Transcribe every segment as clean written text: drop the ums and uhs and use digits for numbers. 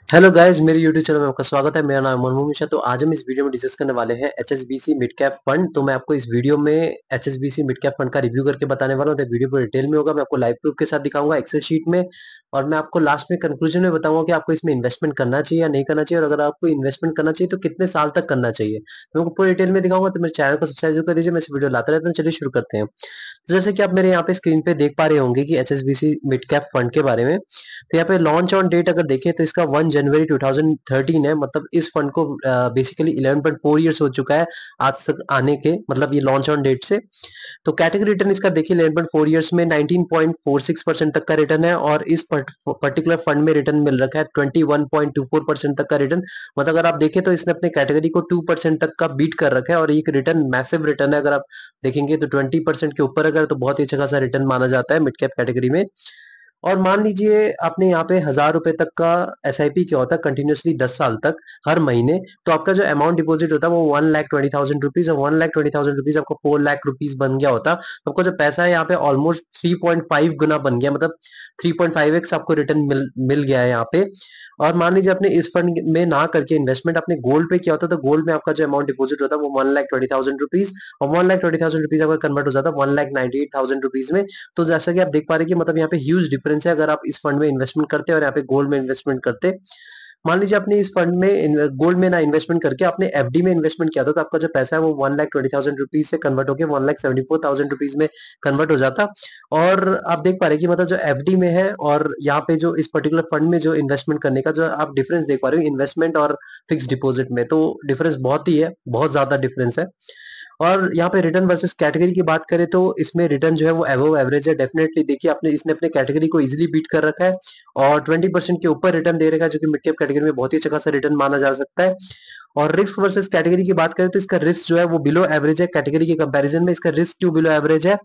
Hello guys, मेरे YouTube channel में आपका स्वागत है। मेरा नाम है मनमोहन मिश्रा। तो आज हम इस वीडियो में डिस्कस करने वाले हैं एचएसबीसी मिड कैप फंड। तो मैं आपको इस वीडियो में एचएसबीसी मिड कैप फंड का रिव्यू करके बताने वाला हूं। तो वीडियो पूरी डिटेल में होगा। मैं आपको लाइव प्रूफ के साथ दिखाऊंगा एक्सेल शीट में, और मैं आपको लास्ट में कंक्लूजन में बताऊंगा कि आपको इसमें इन्वेस्टमेंट करना चाहिए या नहीं करना चाहिए, और अगर आपको इन्वेस्टमेंट करना चाहिए तो कितने साल तक करना चाहिए, तो मैं आपको पूरी डिटेल में दिखाऊंगा। तो मेरे चैनल को सब्सक्राइब जरूर कर दीजिए। मैं इस वीडियो लाता रहता हूँ। चलिए शुरू करते हैं। तो जैसे कि आप मेरे यहाँ पे स्क्रीन पे देख पा रहे होंगे कि एचएसबीसी मिड कैप फंड के बारे में। तो यहाँ पे लॉन्च ऑन डेट अगर देखें तो इसका 1 जनवरी 2013 है। मतलब इस फंड को बेसिकली 11.4 इयर्स हो चुका है आज तक आने के, मतलब ये लॉन्च ऑन डेट से। तो कैटेगरी रिटर्न इसका देखिए 11.4 इयर्स में 19.46% तक का रिटर्न है, और इस पर्टिकुलर फंड में रिटर्न मिल रखा है 21.24% तक का रिटर्न। मतलब अगर आप देखें तो इसने अपने कैटेगरी को 2% तक का बीट कर रखा है, और एक रिटर्न मैसिव रिटर्न है। अगर आप देखेंगे तो 20% के ऊपर अगर, तो बहुत ही अच्छा खासा रिटर्न माना जाता है मिड कैप कैटेगरी में। और मान लीजिए आपने यहाँ पे 1000 रुपए तक का एसआईपी किया होता है कंटिन्यूसली 10 साल तक, हर महीने। तो आपका जो अमाउंट डिपॉजिट होता है वो 1,20,000 रुपीज, और 1,20,000 रुपीज आपका 4 लाख रुपीज बन गया होता। तो आपका जो पैसा है यहाँ पे ऑलमोस्ट 3.5 गुना बन गया, मतलब 3.5x आपको रिटर्न मिल गया है यहाँ पे। और मान लीजिए आपने इस फंड में ना करके इन्वेस्टमेंट अपने गोल्ड पे किया होता, तो गोल्ड में आपका जो अमाउंट डिपॉजिट होता है वो 1,20,000 रुपीज, और 1,20,000 रुपीज आपका कन्वर्ट हो जाता है 1,98,000 रुपीज में। तो जैसा कि आप देख पा रहे हैं कि मतलब यहाँ पे ह्यूज डिफरेंस है अगर आप इस फंड में इन्वेस्टमेंट करते और यहाँ पे गोल्ड में इन्वेस्टमेंट करते। मान लीजिए आपने इस फंड में गोल्ड में ना इन्वेस्टमेंट करके आपने एफडी में इन्वेस्टमेंट किया था, तो आपका जो पैसा है वो 1,20,000 रुपीज से कन्वर्ट होकर 1,74,000 रुपीज में कन्वर्ट हो जाता। और आप देख पा रहे हैं कि मतलब जो एफडी में है और यहाँ पे जो इस पर्टिकुलर फंड में जो इन्वेस्टमेंट करने का जो आप डिफरेंस देख पा रहे हो इन्वेस्टमेंट और फिक्स डिपॉजिट में, तो डिफरेंस बहुत ही है, बहुत ज्यादा डिफरेंस है। और यहाँ पे रिटर्न वर्सेस कैटेगरी की बात करें तो इसमें रिटर्न जो है वो अबव एवरेज है डेफिनेटली। देखिए आपने इसने अपने कैटेगरी को इजीली बीट कर रखा है, और 20% के ऊपर रिटर्न दे रखा है, जो कि मिड कैप कैटेगरी में बहुत ही अच्छा खासा रिटर्न माना जा सकता है। और रिस्क वर्सेस कैटेगरी की बात करें तो इसका रिस्क जो है वो बिलो एवरेज है कैटेगरी के कंपैरिजन में। इसका रिस्क क्यों बिलो एवरेज है,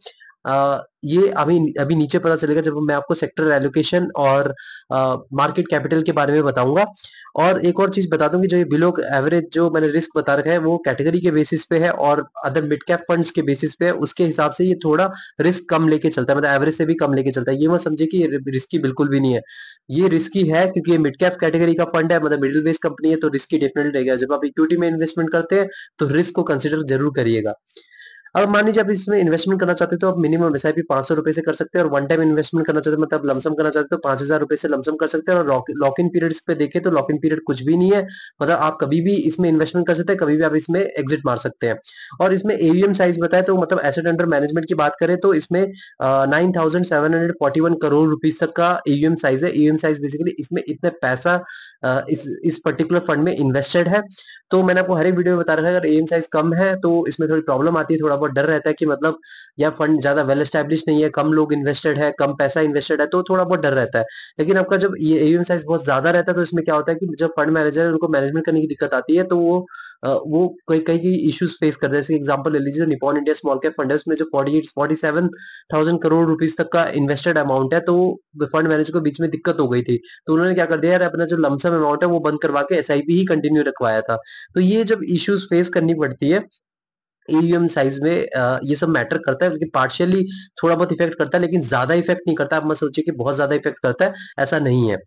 ये अभी अभी नीचे पता चलेगा जब मैं आपको सेक्टर एलोकेशन और मार्केट कैपिटल के बारे में बताऊंगा। और एक और चीज बता दूं कि जो ये बिलो एवरेज जो मैंने रिस्क बता रखा है वो कैटेगरी के बेसिस पे है, और अदर मिड कैप फंड्स के बेसिस पे है। उसके हिसाब से ये थोड़ा रिस्क कम लेके चलता है, मतलब एवरेज से भी कम लेके चलता है। ये मत समझे कि ये रिस्की बिल्कुल भी नहीं है। ये रिस्की है क्योंकि ये मिड कैप कैटेगरी का फंड है, मतलब मिडिल बेस कंपनी है, तो रिस्की डेफिनेटली रहेगा। जब आप इक्विटी में इन्वेस्टमेंट करते हैं तो रिस्क को कंसिडर जरूर करिएगा। अब मान लीजिए आप इसमें इन्वेस्टमेंट करना चाहते हैं तो आप मिनिमम एसआईपी 500 रुपए से कर सकते हैं, और वन टाइम इन्वेस्टमेंट करना चाहते हैं मतलब लमसम करना चाहते हैं तो 5,000 रुपए से लमसम कर सकते हैं। और लॉक इन पीरियड्स पे देखें तो लॉक इन पीरियड कुछ भी नहीं है, मतलब आप कभी भी इसमें इन्वेस्टमेंट कर सकते हैं, कभी भी आप इसमें एग्जिट मार सकते हैं। और इसमें एयूएम साइज बताए तो मतलब एसेट अंडर मैनेजमेंट की बात करें तो इसमें 9,741 करोड़ रुपीज तक का एयूएम साइज है। एयूएम साइज बेसिकली इसमें इतने पैसा इस पर्टिकुलर फंड में इन्वेस्टेड है। तो मैंने आपको हर एक वीडियो में बता रखा है अगर एम साइज कम है तो इसमें थोड़ी प्रॉब्लम आती है, थोड़ा बहुत डर रहता है कि मतलब यह फंड ज्यादा वेल एस्टेब्लिश नहीं है, कम लोग इन्वेस्टेड है, कम पैसा इन्वेस्टेड है, तो थोड़ा बहुत डर रहता है। लेकिन आपका जब ये एम साइज बहुत ज्यादा रहता है तो इसमें क्या होता है कि जब फंड मैनेजर है उनको मैनेजमेंट करने की दिक्कत आती है, तो वो कई कई इश्यूज फेस करते हैं। जैसे एग्जांपल ले लीजिए Nippon India small cap fund है, उसमें जो 47,000 करोड़ रुपीज तक का इन्वेस्टेड अमाउंट है, तो फंड मैनेजर को बीच में दिक्कत हो गई थी। तो उन्होंने क्या कर दिया यार, अपना जो लमसम अमाउंट है वो बंद करवा के एसआईपी ही कंटिन्यू रखवाया था। तो ये जब इश्यूज फेस करनी पड़ती है ईवीएम साइज में, ये सब मैटर करता है, लेकिन पार्शियली थोड़ा बहुत इफेक्ट करता है, लेकिन ज्यादा इफेक्ट नहीं करता। आप मत सोचिए कि बहुत ज्यादा इफेक्ट करता है, ऐसा नहीं है।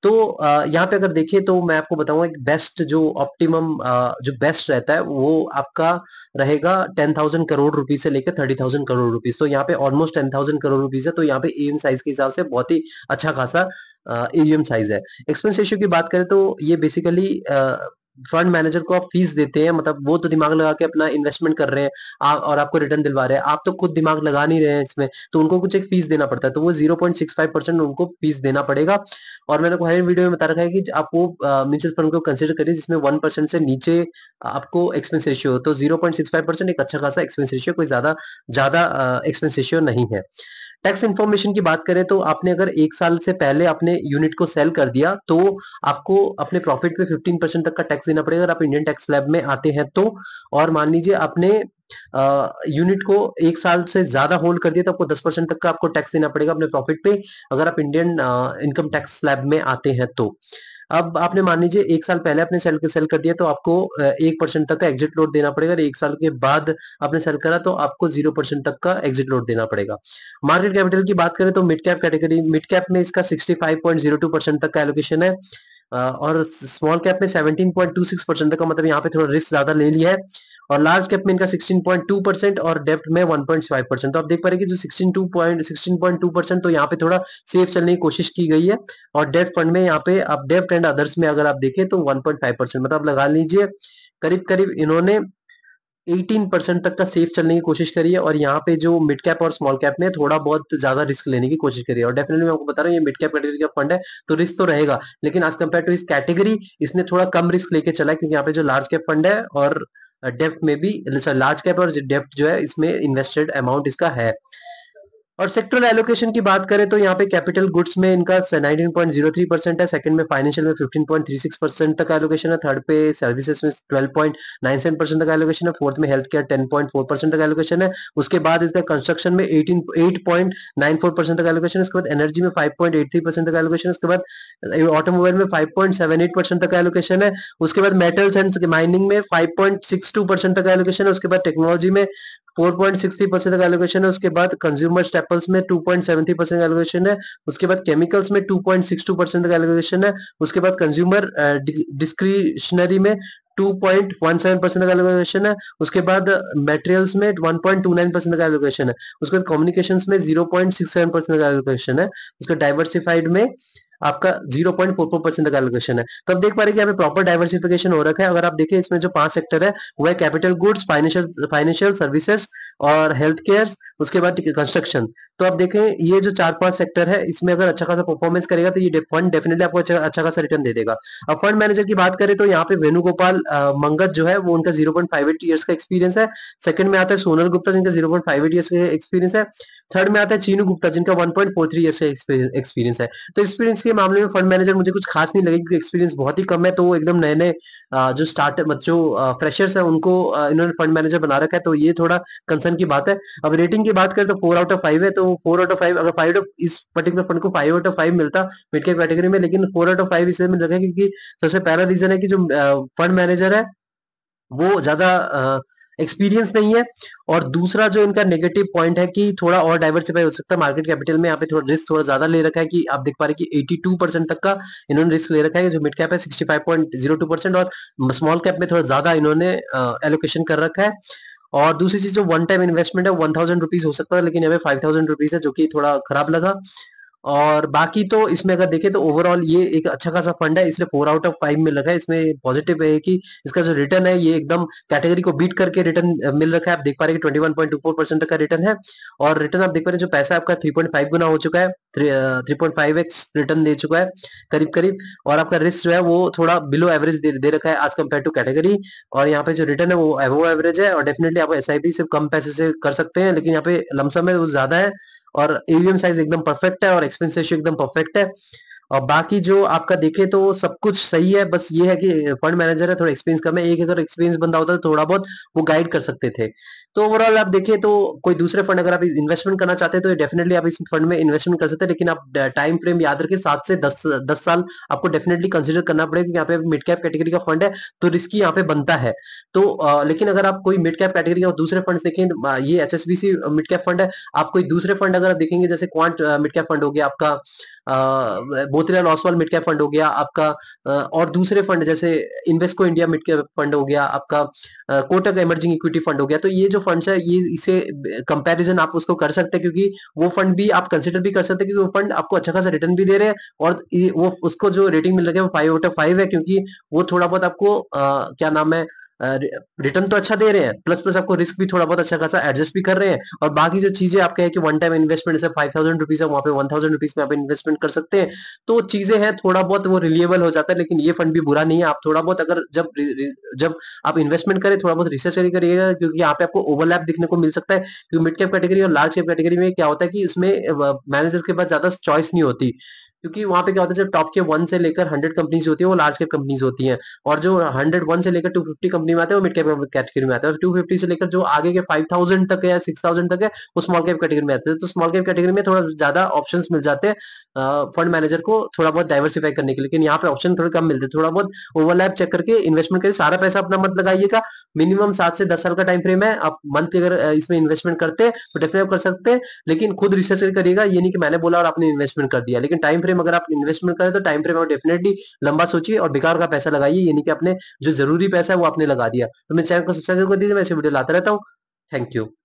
तो यहाँ पे अगर देखें तो मैं आपको बताऊंगा एक बेस्ट जो ऑप्टिमम जो बेस्ट रहता है वो आपका रहेगा 10,000 करोड़ रुपीज से लेकर 30,000 करोड़ रुपीज। तो यहाँ पे ऑलमोस्ट 10,000 करोड़ रुपीज है, तो यहाँ पे एम साइज के हिसाब से बहुत ही अच्छा खासा एम साइज है। एक्सपेंस रेशियो की बात करें तो ये बेसिकली फंड मैनेजर को आप फीस देते हैं, मतलब वो तो दिमाग लगा के अपना इन्वेस्टमेंट कर रहे हैं और आपको रिटर्न दिलवा रहे हैं, आप तो खुद दिमाग लगा नहीं रहे हैं इसमें, तो उनको कुछ एक फीस देना पड़ता है, तो वो 0.65% उनको फीस देना पड़ेगा। और मैंने को हर वीडियो में बता रखा है कि आप वो म्यूचुअल फंड को कंसिडर करिए जिसमें 1% से नीचे आपको एक्सपेंस रेशियो हो, तो 0.65% एक अच्छा खासा एक्सपेंस रेशियो, कोई ज्यादा ज्यादा एक्सपेंस रेशियो नहीं है। टैक्स इन्फॉर्मेशन की बात करें तो आपने अगर 1 साल से पहले अपने यूनिट को सेल कर दिया तो आपको अपने प्रॉफिट पे 15% तक का टैक्स देना पड़ेगा अगर आप इंडियन टैक्स स्लैब में आते हैं तो। और मान लीजिए आपने यूनिट को 1 साल से ज्यादा होल्ड कर दिया तो आपको 10% तक का आपको टैक्स देना पड़ेगा अपने प्रॉफिट पे, अगर आप इंडियन इनकम टैक्स स्लैब में आते हैं तो। अब आपने मान लीजिए 1 साल पहले अपने सेल कर दिया तो आपको 1% तक का एग्जिट लोड देना पड़ेगा, और 1 साल के बाद आपने सेल करा तो आपको 0% तक का एग्जिट लोड देना पड़ेगा। मार्केट कैपिटल की बात करें तो mid cap category, mid cap में इसका 65.02% तक का एलोकेशन है। और स्मॉल कैप में 17.26% का, मतलब यहाँ पे थोड़ा रिस्क ज्यादा ले लिया है। और लार्ज कैप में इनका 16.2% और डेप्ट में 1.5%। तो आप देख पा रहे हैं कि जो 16.2% तो यहाँ पे थोड़ा सेफ चलने की कोशिश की गई है। और डेप्ट फंड में यहाँ पे आप डेप्ट एंड अदर्स में अगर आप देखें तो 1.5%, मतलब लगा लीजिए करीब करीब इन्होंने 18% तक का सेफ चलने की कोशिश करी है। और यहाँ पे जो मिड कैप और स्मॉल कैप में थोड़ा बहुत ज्यादा रिस्क लेने की कोशिश करी है। और डेफिनेटली मैं आपको बता रहा हूँ ये मिड कैप कैटेगरी का फंड है, तो रिस्क तो रहेगा, लेकिन एज कम्पेयर टू इस कैटेगरी इसने थोड़ा कम रिस्क लेके चला है, क्योंकि यहाँ पे जो लार्ज कैप फंड है और डेप्थ में भी, लार्ज कैप और डेप्थ जो है इसमें इन्वेस्टेड अमाउंट इसका है। और सेक्टरल एलोकेशन की बात करें तो यहाँ पे कैपिटल गुड्स में इनका 19.03% है, सेकंड में फाइनेंशियल में 15.36% तक एलोकेशन है, थर्ड पे सर्विसेज में 12.97% तक एलोकेशन है, फोर्थ में हेल्थ केयर 10.4% तक एलोकेशन है, उसके बाद इसका कंस्ट्रक्शन में 8.94% तक एलोकेशन है, उसके बाद एनर्जी में 5.83% तक एलोकेशन है, उसके बाद ऑटोमोबाइल में 5.78% तक एलोकेशन है, उसके बाद मेटल्स एंड माइनिंग में 5.62% तक एलोकेशन है, उसके बाद टेक्नोलॉजी में 4.63% तक एलोकेशन है, उसके बाद कंज्यूमर स्टेपल्स में 2.73% एलोकेशन है, उसके बाद केमिकल्स में 2.62% तक एलोकेशन है, उसके बाद कंज्यूमर डिस्क्रिशनरी में 2.17% का एलोकेशन है, उसके बाद मटेरियल्स में 1.29% का एलोकेशन है, उसके बाद कम्युनिकेशंस में 0.67% का एलोकेशन है, उसके डाइवर्सिफाइड में आपका 0.44% का एलोकेशन है। तो अब देख पा रहे हैं कि यहाँ पे प्रॉपर डाइवर्सिफिकेशन हो रखा है। अगर आप देखें इसमें जो 5 सेक्टर है वो है कैपिटल गुड्स, फाइनेंशियल सर्विसेज और हेल्थ केयर, उसके बाद कंस्ट्रक्शन। तो आप देखें ये जो 4-5 सेक्टर है इसमें अगर अच्छा खासा परफॉर्मेंस करेगा तो ये फंड डेफिनेटली आपको अच्छा खासा रिटर्न दे देगा। अब फंड मैनेजर की बात करें तो यहाँ पे वेणुगोपाल मंगत जो है वो उनका 0.58 ईयर्स का एक्सपीरियंस है, सेकंड में आता है सोनल गुप्ता जिनका 0.58 ईयर्स का एक्सपीरियंस है, थर्ड में आता है चीनू गुप्ता जिनका 1.43 ईयर्स का एक्सपीरियंस है। तो एक्सपीरियंस के मामले में फंड मैनेजर मुझे कुछ खास नहीं लगे, क्योंकि एक्सपीरियंस बहुत ही कम है, तो वो एकदम नए नए जो स्टार्ट मतलब जो फ्रेशर्स है उनको इन्होंने फंड मैनेजर बना रखा है, तो ये थोड़ा कंसर्न की बात है। अब रेटिंग की बात करें तो 4/5 है, तो 4/5 अगर 5 इस पर्टिकुलर फंड को 5/5 मिलता मिड कैप कैटेगरी में, लेकिन 4/5 इसलिए मिल रखा है क्योंकि सबसे पहला रीजन है कि जो फंड मैनेजर है वो ज्यादा एक्सपीरियंस नहीं है, और दूसरा जो इनका नेगेटिव पॉइंट है कि थोड़ा और डाइवर्सिफाई हो सकता है मार्केट कैपिटल में, यहाँ पे थोड़ा रिस्क थोड़ा ज्यादा ले रखा है, कि आप देख पा रहे हैं कि 82% तक का इन्होंने रिस्क ले रखा है, जो मिड कैप है 65.02% और स्मॉल कैप में थोड़ा ज्यादा इन्होंने एलोकेशन कर रखा है। और दूसरी चीज जो वन टाइम इन्वेस्टमेंट है 1000 रुपीज हो सकता है, लेकिन यहाँ पे 5000 रुपीज है, जो कि थोड़ा खराब लगा। और बाकी तो इसमें अगर देखें तो ओवरऑल ये एक अच्छा खासा फंड है, इसलिए 4/5 में लगा है। इसमें पॉजिटिव है कि इसका जो रिटर्न है ये एकदम कैटेगरी को बीट करके रिटर्न मिल रखा है। आप देख पा रहे हैं कि 21.24% का रिटर्न है, और रिटर्न आप देख पा रहे हैं जो पैसा आपका 3.5 गुना हो चुका है, 3.5x रिटर्न दे चुका है करीब करीब। और आपका रिस्क जो है वो थोड़ा बिलो एवरेज दे रखा है एज कम्पेयर टू कैटेगरी, और यहाँ पे जो रिटर्न है वो अबव एवरेज है। और डेफिनेटली आप एसआईपी से कम पैसे से कर सकते हैं, लेकिन यहाँ पे लमसम है वो ज्यादा है, और एवीएम साइज एकदम परफेक्ट है, और एक्सपेंस रेशियो एकदम परफेक्ट है। और बाकी जो आपका देखे तो सब कुछ सही है, बस ये है कि फंड मैनेजर है थोड़ा एक्सपीरियंस कम है, एक अगर एक्सपीरियंस बंदा होता तो थोड़ा बहुत वो गाइड कर सकते थे। तो ओवरऑल आप देखिए तो कोई दूसरे फंड अगर आप इन्वेस्टमेंट करना चाहते हैं तो डेफिनेटली आप इस फंड में इन्वेस्टमेंट कर सकते हैं, लेकिन आप टाइम फ्रेम याद रखिए 7 से 10 साल आपको डेफिनेटली कंसिडर करना पड़ेगा, क्योंकि यहाँ पे मिड कैप कैटेगरी का फंड है तो रिस्क यहाँ पे बनता है। तो लेकिन अगर आप कोई मिड कैप कैटेगरी का दूसरे फंड देखें, ये एचएसबीसी मिड कैप फंड है, आप कोई दूसरे फंड अगर आप देखेंगे जैसे क्वांट मिड कैप फंड हो गया आपका, Motilal Oswal mid cap fund हो गया आपका, और दूसरे फंड जैसे Invesco India mid cap fund हो गया आपका, कोटक इमर्जिंग इक्विटी फंड हो गया, तो ये जो फंड्स है ये इसे कंपैरिजन आप उसको कर सकते हैं, क्योंकि वो फंड भी आप कंसिडर भी कर सकते हैं, क्योंकि वो फंड आपको अच्छा खासा रिटर्न भी दे रहे हैं, और वो उसको जो रेटिंग मिल रही है वो 5/5 है, क्योंकि वो थोड़ा बहुत आपको क्या नाम है रिटर्न तो अच्छा दे रहे हैं, प्लस प्लस आपको रिस्क भी थोड़ा बहुत अच्छा खासा एडजस्ट भी कर रहे हैं। और बाकी जो चीजें आप कहें कि वन टाइम इन्वेस्टमेंट जैसे 5000 रुपीज है वहां पे 1000 रुपीज में आप इन्वेस्टमेंट कर सकते हैं, तो चीजें हैं थोड़ा बहुत वो रिलेबल हो जाता है। लेकिन ये फंड भी बुरा नहीं है, आप थोड़ा बहुत अगर जब आप इन्वेस्टमेंट करें थोड़ा बहुत रिसर्च करिएगा, क्योंकि यहाँ पे आपको ओवरलैप दिखने को मिल सकता है, क्योंकि मिड कैप कैटेगरी और लार्ज कैप कैटेगरी में क्या होता है कि उसमें मैनेजर्स के पास ज्यादा चॉइस नहीं होती, क्योंकि वहां पे क्या होता है जब टॉप के 1 से लेकर 100 कंपनीज होती है वो लार्ज कैप कंपनीज होती हैं, और जो 101 से लेकर 250 कंपनी में आते हैं वो मिड कैप कैटेगरी में आते हैं, और 250 से लेकर जो आगे के 5000 तक है या 6000 तक है वो स्मॉल कैप कैटेगरी में आते हैं। तो स्मॉल कैप कैटेगरी में थोड़ा ज्यादा ऑप्शंस मिल जाते हैं फंड मैनेजर को थोड़ा बहुत डाइवर्सिफाई करने के लिए, लेकिन यहाँ पे ऑप्शन थोड़े कम मिलते हैं। थोड़ा बहुत ओवरलैप चेक करके इन्वेस्टमेंट करिए, सारा पैसा अपना मत लगाइएगा, मिनिमम 7 से 10 साल का टाइम फ्रेम है, आप मंथ अगर इसमें इन्वेस्टमेंट करते हैं तो डेफिनेटली कर सकते हैं, लेकिन खुद रिसर्च करिएगा, ये नहीं कि मैंने बोला और आपने इन्वेस्टमेंट कर दिया, लेकिन टाइम फ्रेम अगर आप इन्वेस्टमेंट करें तो टाइम फ्रेम आप डेफिनेटली लंबा सोचिए और बेकार का पैसा लगाइए, ये नहीं कि आपने जो ज़रूरी पैसा है वो आपने लगा दिया। तो मेरे चैनल को सब्सक्राइब कर दीजिए, मैं ऐसे वीडियो लाता रहता हूँ। Thank you.